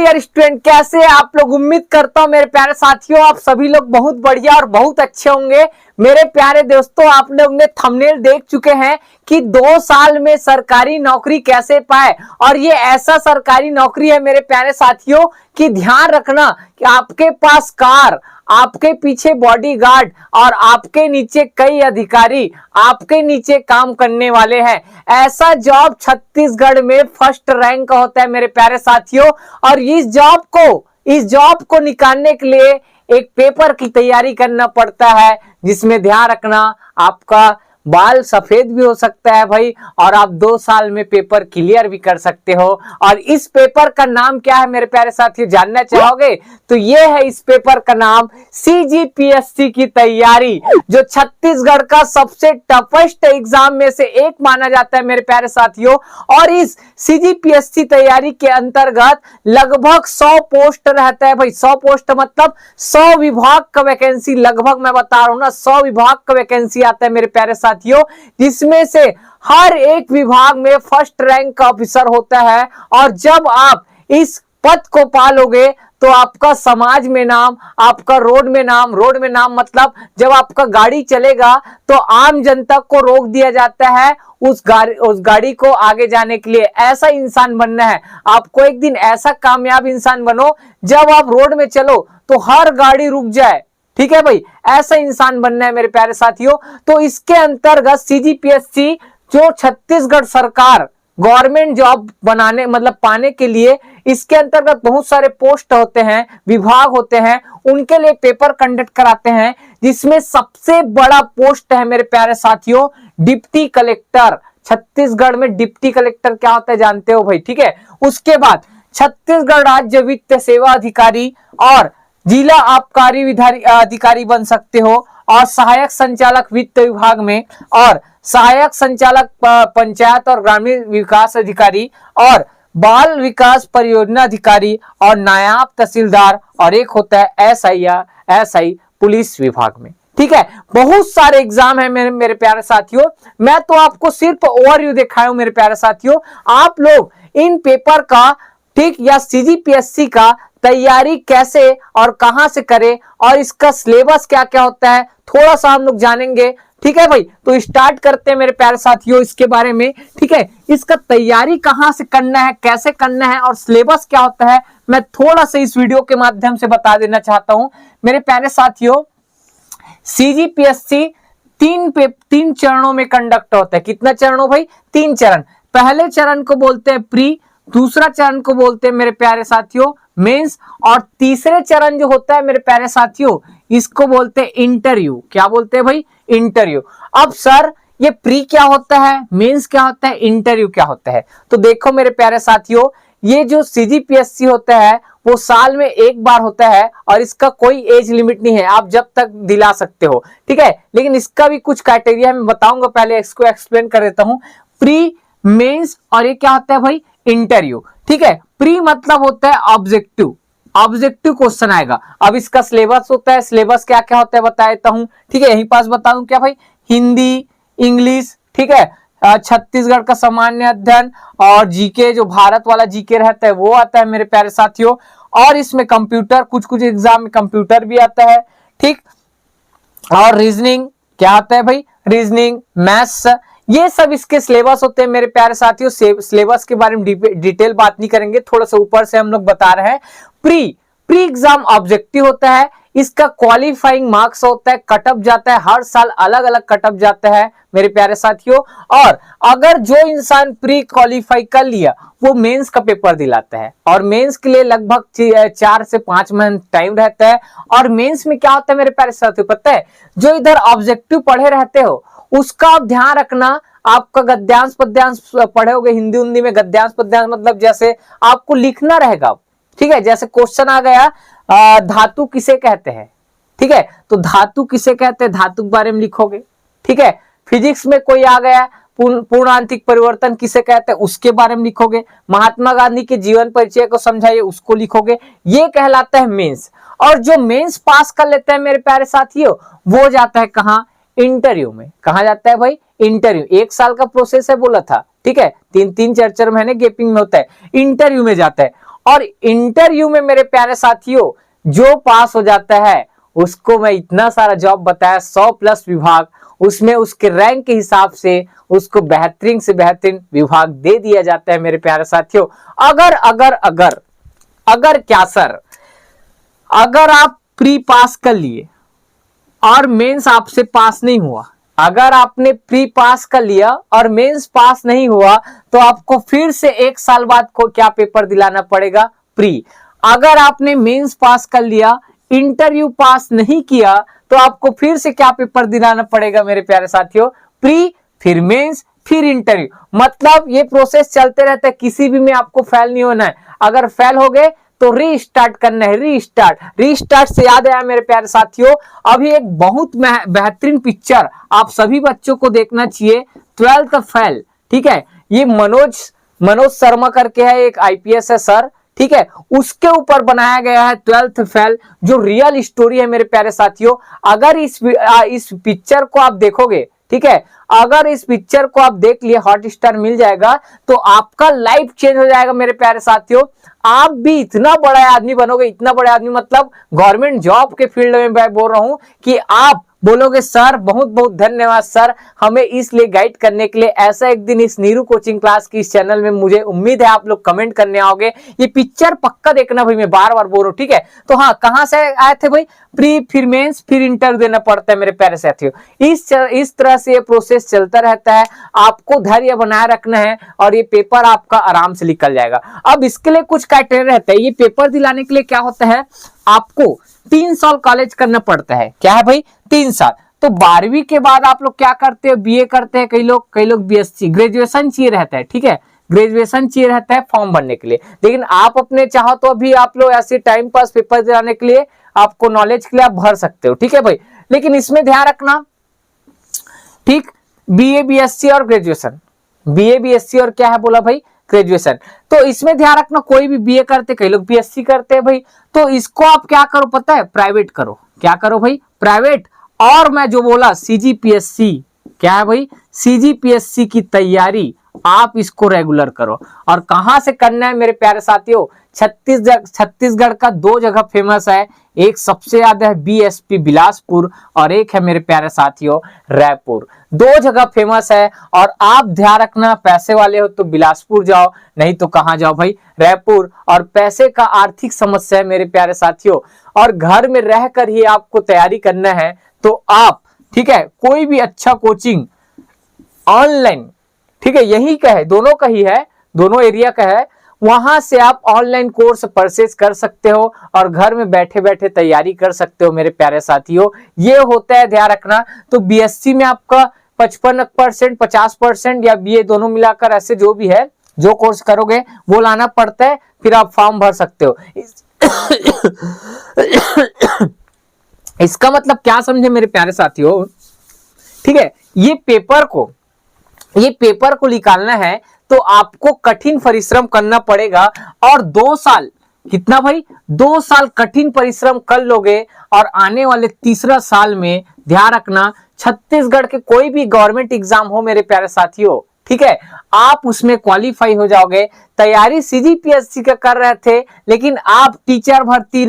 Dear student, कैसे आप लोग। उम्मीद करता हूं मेरे प्यारे साथियों आप सभी लोग बहुत बढ़िया और बहुत अच्छे होंगे। मेरे प्यारे दोस्तों, आप लोग ने थंबनेल देख चुके हैं कि 2 साल में सरकारी नौकरी कैसे पाए। और ये ऐसा सरकारी नौकरी है मेरे प्यारे साथियों कि ध्यान रखना कि आपके पास कार, आपके पीछे बॉडीगार्ड और आपके नीचे कई अधिकारी आपके नीचे काम करने वाले हैं। ऐसा जॉब छत्तीसगढ़ में फर्स्ट रैंक का होता है मेरे प्यारे साथियों। और इस जॉब को निकालने के लिए एक पेपर की तैयारी करना पड़ता है, जिसमें ध्यान रखना आपका बाल सफेद भी हो सकता है भाई, और आप 2 साल में पेपर क्लियर भी कर सकते हो। और इस पेपर का नाम क्या है मेरे प्यारे साथियों, जानना चाहोगे? तो ये है इस पेपर का नाम सीजीपीएससी की तैयारी, जो छत्तीसगढ़ का सबसे टफेस्ट एग्जाम में से एक माना जाता है मेरे प्यारे साथियों। और इस सीजीपीएससी तैयारी के अंतर्गत लगभग 100 पोस्ट रहता है भाई। 100 पोस्ट मतलब 100 विभाग का वैकेंसी, लगभग मैं बता रहा हूं ना, 100 विभाग का वैकेंसी आता है मेरे प्यारे साथियों, जिसमें से हर एक विभाग में फर्स्ट रैंक का ऑफिसर होता है। और जब आप इस पद को पालोगे तो आपका समाज में नाम, आपका रोड में नाम मतलब जब आपका गाड़ी चलेगा तो आम जनता को रोक दिया जाता है उस गाड़ी को आगे जाने के लिए। ऐसा इंसान बनना है आपको। एक दिन ऐसा कामयाब इंसान बनो जब आप रोड में चलो तो हर गाड़ी रुक जाए, ठीक है भाई, ऐसा इंसान बनना है मेरे प्यारे साथियों। तो इसके अंतर्गत सीजीपीएससी जो छत्तीसगढ़ सरकार गवर्नमेंट जॉब बनाने मतलब पाने के लिए, इसके अंतर्गत बहुत सारे पोस्ट होते हैं, विभाग होते हैं, उनके लिए पेपर कंडक्ट कराते हैं, जिसमें सबसे बड़ा पोस्ट है मेरे प्यारे साथियों डिप्टी कलेक्टर। छत्तीसगढ़ में डिप्टी कलेक्टर क्या होता है जानते हो भाई, ठीक है। उसके बाद छत्तीसगढ़ राज्य वित्त सेवा अधिकारी और जिला आबकारी अधिकारी बन सकते हो, और सहायक संचालक वित्त विभाग में, और सहायक संचालक पंचायत और ग्रामीण विकास अधिकारी, और बाल विकास परियोजना अधिकारी, और नायब तहसीलदार, और एक होता है एसआई पुलिस विभाग में, ठीक है। बहुत सारे एग्जाम है मेरे प्यारे साथियों। मैं तो आपको सिर्फ ओवरव्यू दिखाया हूं मेरे प्यारे साथियों। आप लोग इन पेपर का, ठीक, या सीजीपीएससी का तैयारी कैसे और कहां से करें, और इसका सिलेबस क्या क्या होता है, थोड़ा सा हम लोग जानेंगे, ठीक है भाई। तो स्टार्ट करते हैं मेरे प्यारे साथियों इसके बारे में, ठीक है। इसका तैयारी कहां से करना है, कैसे करना है, और सिलेबस क्या होता है, मैं थोड़ा सा इस वीडियो के माध्यम से बता देना चाहता हूं मेरे प्यारे साथियों। सीजीपीएससी 3 चरणों में कंडक्ट होता है। कितना चरणों भाई? 3 चरण। पहले चरण को बोलते हैं प्री, दूसरा चरण को बोलते हैं मेरे प्यारे साथियों मेंस, और तीसरे चरण जो होता है मेरे प्यारे साथियों इसको बोलते हैं इंटरव्यू। क्या बोलते हैं भाई? इंटरव्यू। अब सर ये प्री क्या होता है, मेंस क्या होता है, इंटरव्यू क्या होता है? तो देखो मेरे प्यारे साथियों, ये जो सीजीपीएससी होता है वो साल में एक बार होता है, और इसका कोई एज लिमिट नहीं है, आप जब तक दिला सकते हो, ठीक है। लेकिन इसका भी कुछ क्राइटेरिया मैं बताऊंगा, पहले इसको एक्सप्लेन कर देता हूं। प्री, मेंस, और ये क्या होता है भाई? इंटरव्यू, ठीक है। प्री मतलब होता है ऑब्जेक्टिव क्वेश्चन आएगा। अब इसका सिलेबस होता है, सिलेबस क्या क्या होता है बता देता हूं, ठीक है। यहीं पास बताऊं क्या भाई? हिंदी, इंग्लिश, ठीक है, छत्तीसगढ़ का सामान्य अध्ययन, और जीके जो भारत वाला जीके रहता है वो आता है मेरे प्यारे साथियों। और इसमें कंप्यूटर, कुछ एग्जाम में कंप्यूटर भी आता है, ठीक। और रीजनिंग क्या आता है भाई? रीजनिंग, मैथ्स, ये सब इसके सिलेबस होते हैं मेरे प्यारे साथियों। सिलेबस के बारे में डिटेल बात नहीं करेंगे, थोड़ा सा ऊपर से हम लोग बता रहे हैं। प्री एग्जाम ऑब्जेक्टिव होता है, इसका क्वालिफाइंग मार्क्स होता है, कटअप जाता है, हर साल अलग अलग कटअप जाता है मेरे प्यारे साथियों। और अगर जो इंसान प्री क्वालिफाई कर लिया वो मेंस का पेपर दिलाता है, और मेंस के लिए लगभग 4 से 5 महीने टाइम रहता है। और मेंस में क्या होता है मेरे प्यारे साथियों पता है? जो इधर ऑब्जेक्टिव पढ़े रहते हो उसका आप ध्यान रखना, आपका गद्यांश पद्यांश पढ़े होगे हिंदी में। गद्यांश पद्यांश मतलब जैसे आपको लिखना रहेगा, ठीक है। जैसे क्वेश्चन आ गया धातु किसे कहते हैं, ठीक है, तो धातु किसे कहते हैं, धातु के बारे में लिखोगे, ठीक है। फिजिक्स में कोई आ गया पूर्णांतिक परिवर्तन किसे कहते हैं, उसके बारे में लिखोगे। महात्मा गांधी के जीवन परिचय को समझाइए, उसको लिखोगे। ये कहलाता है मेंस। और जो मेंस पास कर लेते हैं मेरे प्यारे साथियों वो जाता है कहाँ? इंटरव्यू में। कहा जाता है भाई? इंटरव्यू। 1 साल का प्रोसेस है बोला था, ठीक है, 3-3 4-4 महीने गैपिंग में होता है, इंटरव्यू में जाता है। और इंटरव्यू में मेरे प्यारे साथियों जो पास हो जाता है उसको मैं इतना सारा जॉब बताया, 100+ विभाग, उसमें उसके रैंक के हिसाब से उसको बेहतरीन से बेहतरीन विभाग दे दिया जाता है मेरे प्यारे साथियों। अगर अगर अगर अगर क्या सर, अगर आप प्री पास कर लिए और मेंस आपसे पास नहीं हुआ, अगर आपने प्री पास कर लिया और मेंस पास नहीं हुआ तो आपको फिर से 1 साल बाद को क्या पेपर दिलाना पड़ेगा, प्री। अगर आपने मेंस पास कर लिया, इंटरव्यू पास नहीं किया तो आपको फिर से क्या पेपर दिलाना पड़ेगा मेरे प्यारे साथियों, प्री, फिर मेंस, फिर इंटरव्यू। मतलब ये प्रोसेस चलते रहता है, किसी भी में आपको फेल नहीं होना है। अगर फेल हो गए तो रीस्टार्ट करना है, रीस्टार्ट से याद आया मेरे प्यारे साथियों, अभी एक बहुत बेहतरीन पिक्चर आप सभी बच्चों को देखना चाहिए, 12th फेल। ठीक है, ये मनोज शर्मा करके है, एक आईपीएस है सर, ठीक है, उसके ऊपर बनाया गया है 12th फेल, जो रियल स्टोरी है मेरे प्यारे साथियों। अगर इस पिक्चर को आप देखोगे, ठीक है, अगर इस पिक्चर को आप देख लिए, हॉटस्टार मिल जाएगा तो आपका लाइफ चेंज हो जाएगा मेरे प्यारे साथियों। आप भी इतना बड़ा आदमी बनोगे, इतना बड़ा आदमी, मतलब गवर्नमेंट जॉब के फील्ड में मैं बोल रहा हूं कि आप बोलोगे सर बहुत बहुत धन्यवाद सर हमें इसलिए गाइड करने के लिए। ऐसा एक दिन इस नीरू कोचिंग क्लास की इस चैनल में मुझे उम्मीद है आप लोग कमेंट करने आओगे। ये पिक्चर पक्का देखना भाई, मैं बार बार बोल रहा हूं, ठीक है। तो हाँ, कहां से आए थे भाई, प्री, फिर मेंस, फिर इंटर देना पड़ता है मेरे प्यारे साथियों। इस तरह से ये प्रोसेस चलता रहता है, आपको धैर्य बनाए रखना है और ये पेपर आपका आराम से निकल जाएगा। अब इसके लिए कुछ क्राइटेरिया रहता है, ये पेपर दिलाने के लिए क्या होता है, आपको 3 साल कॉलेज करना पड़ता है। क्या है भाई, 3 साल। तो 12वीं के बाद आप लोग क्या करते हैं, बीए करते हैं, कई लोग बीएससी, ग्रेजुएशन चाहिए रहता है, ठीक है, ग्रेजुएशन चाहिए रहता है फॉर्म भरने के लिए। लेकिन आप अपने चाहो तो अभी आप लोग ऐसे टाइम पास पेपर दिलाने के लिए, आपको नॉलेज के लिए आप भर सकते हो, ठीक है भाई। लेकिन इसमें ध्यान रखना, ठीक, बीए बीएससी और ग्रेजुएशन, बीए बीएससी और क्या है बोला भाई, ग्रेजुएशन। तो इसमें ध्यान रखना, कोई भी बीए करते, कई लोग बीएससी करते हैं भाई, तो इसको आप क्या करो पता है, प्राइवेट करो। क्या करो भाई, प्राइवेट। और मैं जो बोला सीजीपीएससी, क्या है भाई, सीजीपीएससी की तैयारी आप इसको रेगुलर करो। और कहां से करना है मेरे प्यारे साथियों, छत्तीसगढ़ का 2 जगह फेमस है, एक सबसे ज्यादा है बीएसपी बिलासपुर और एक है मेरे प्यारे साथियों रायपुर। 2 जगह फेमस है और आप ध्यान रखना, पैसे वाले हो तो बिलासपुर जाओ, नहीं तो कहां जाओ भाई, रायपुर। और पैसे का आर्थिक समस्या है मेरे प्यारे साथियों, और घर में रहकर ही आपको तैयारी करना है तो आप, ठीक है, कोई भी अच्छा कोचिंग ऑनलाइन, ठीक है, यही का है, दोनों का ही है, दोनों एरिया का है, वहां से आप ऑनलाइन कोर्स परचेज कर सकते हो और घर में बैठे बैठे तैयारी कर सकते हो मेरे प्यारे साथियों। ये होता है, ध्यान रखना। तो बीएससी में आपका 55%, 50% या बीए दोनों मिलाकर, ऐसे जो भी है, जो कोर्स करोगे वो लाना पड़ता है, फिर आप फॉर्म भर सकते हो। इसका मतलब क्या समझे मेरे प्यारे साथियों, ठीक है, ये पेपर को निकालना है तो आपको कठिन परिश्रम करना पड़ेगा। और 2 साल, कितना भाई, 2 साल कठिन परिश्रम कर लोगे और आने वाले तीसरा साल में ध्यान रखना, छत्तीसगढ़ के कोई भी गवर्नमेंट एग्जाम हो मेरे प्यारे साथियों, ठीक है, आप उसमें क्वालिफाई हो जाओगे। तैयारी सीजीपीएससी का कर रहे थे, लेकिन आप टीचर भर्ती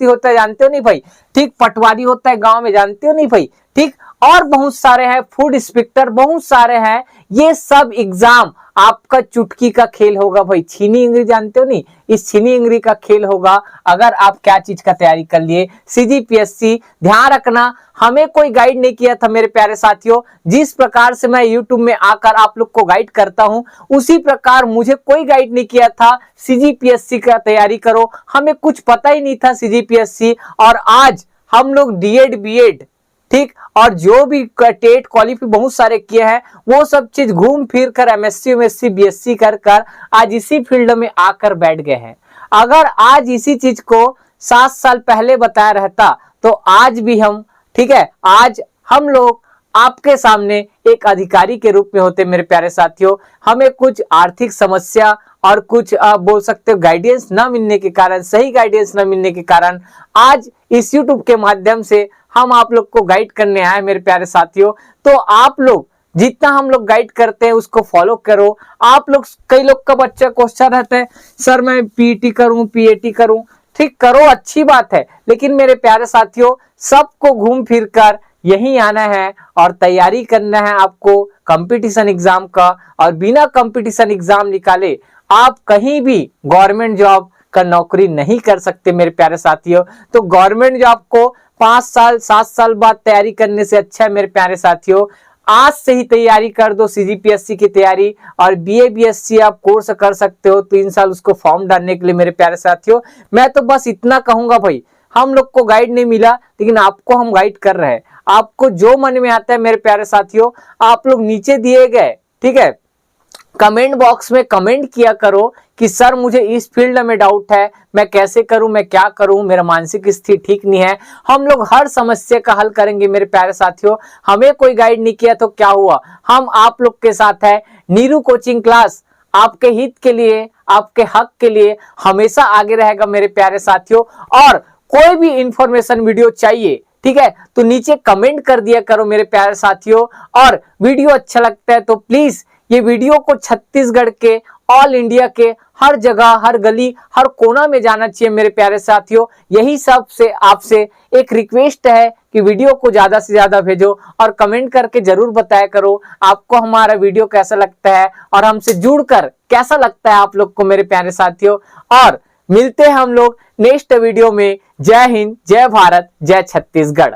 होता है, जानते हो नहीं भाई, ठीक, पटवारी होता है गांव में, जानते हो नहीं भाई, ठीक, और बहुत सारे हैं, फूड इंस्पेक्टर, बहुत सारे हैं। ये सब एग्जाम आपका चुटकी का खेल होगा भाई, छीनी इंगरी, जानते हो नहीं, इस छीनी इंगरी का खेल होगा अगर आप क्या चीज का तैयारी कर लिए, सीजीपीएससी। ध्यान रखना, हमें कोई गाइड नहीं किया था मेरे प्यारे साथियों, जिस प्रकार से मैं यूट्यूब में आकर आप लोग को गाइड करता हूं, उसी प्रकार मुझे कोई गाइड नहीं किया था सीजीपीएससी का तैयारी करो। हमें कुछ पता ही नहीं था सीजीपीएससी, और आज हम लोग डीएड बीएड, ठीक, और जो भी टेट क्वालिफाई बहुत सारे किए हैं, वो सब चीज घूम फिर कर एमएससी बीएससी कर आज इसी फील्ड में आकर बैठ गए हैं। अगर आज इसी चीज को 7 साल पहले बताया रहता तो आज भी हम, ठीक है, आज हम लोग आपके सामने एक अधिकारी के रूप में होते मेरे प्यारे साथियों। हमें कुछ आर्थिक समस्या और कुछ बोल सकते हो गाइडेंस ना मिलने के कारण, सही गाइडेंस ना मिलने के कारण, आज इस यूट्यूब के माध्यम से हम आप लोग को गाइड करने आए मेरे प्यारे साथियों। तो आप लोग जितना हम लोग गाइड करते हैं उसको फॉलो करो। आप लोग, कई लोग का बच्चा क्वेश्चन रहता है सर मैं पीईटी करूं, पीएटी करूं, ठीक करो, अच्छी बात है, लेकिन मेरे प्यारे साथियों सबको घूम फिर कर यही आना है और तैयारी करना है आपको कंपटीशन एग्जाम का। और बिना कंपटीशन एग्जाम निकाले आप कहीं भी गवर्नमेंट जॉब का नौकरी नहीं कर सकते मेरे प्यारे साथियों। तो गवर्नमेंट जॉब को 5 साल 7 साल बाद तैयारी करने से अच्छा है मेरे प्यारे साथियों, आज से ही तैयारी कर दो सीजीपीएससी की तैयारी। और बीए बीएससी आप कोर्स कर सकते हो 3 साल उसको फॉर्म डालने के लिए मेरे प्यारे साथियों। मैं तो बस इतना कहूंगा भाई, हम लोग को गाइड नहीं मिला लेकिन आपको हम गाइड कर रहे हैं। आपको जो मन में आता है मेरे प्यारे साथियों, आप लोग नीचे दिए गए, ठीक है, कमेंट बॉक्स में कमेंट किया करो कि सर मुझे इस फील्ड में डाउट है, मैं कैसे करूं, मैं क्या करूं, मेरा मानसिक स्थिति ठीक नहीं है। हम लोग हर समस्या का हल करेंगे मेरे प्यारे साथियों। हमें कोई गाइड नहीं किया तो क्या हुआ, हम आप लोग के साथ है। नीरू कोचिंग क्लास आपके हित के लिए, आपके हक के लिए हमेशा आगे रहेगा मेरे प्यारे साथियों। और कोई भी इंफॉर्मेशन वीडियो चाहिए, ठीक है, तो नीचे कमेंट कर दिया करो मेरे प्यारे साथियों। और वीडियो अच्छा लगता है तो प्लीज ये वीडियो को छत्तीसगढ़ के, ऑल इंडिया के हर जगह, हर गली, हर कोना में जाना चाहिए मेरे प्यारे साथियों। यही सब से आपसे एक रिक्वेस्ट है कि वीडियो को ज्यादा से ज्यादा भेजो और कमेंट करके जरूर बताया करो आपको हमारा वीडियो कैसा लगता है और हमसे जुड़कर कैसा लगता है आप लोग को मेरे प्यारे साथियों। और मिलते हैं हम लोग नेक्स्ट वीडियो में। जय हिंद, जय भारत, जय छत्तीसगढ़।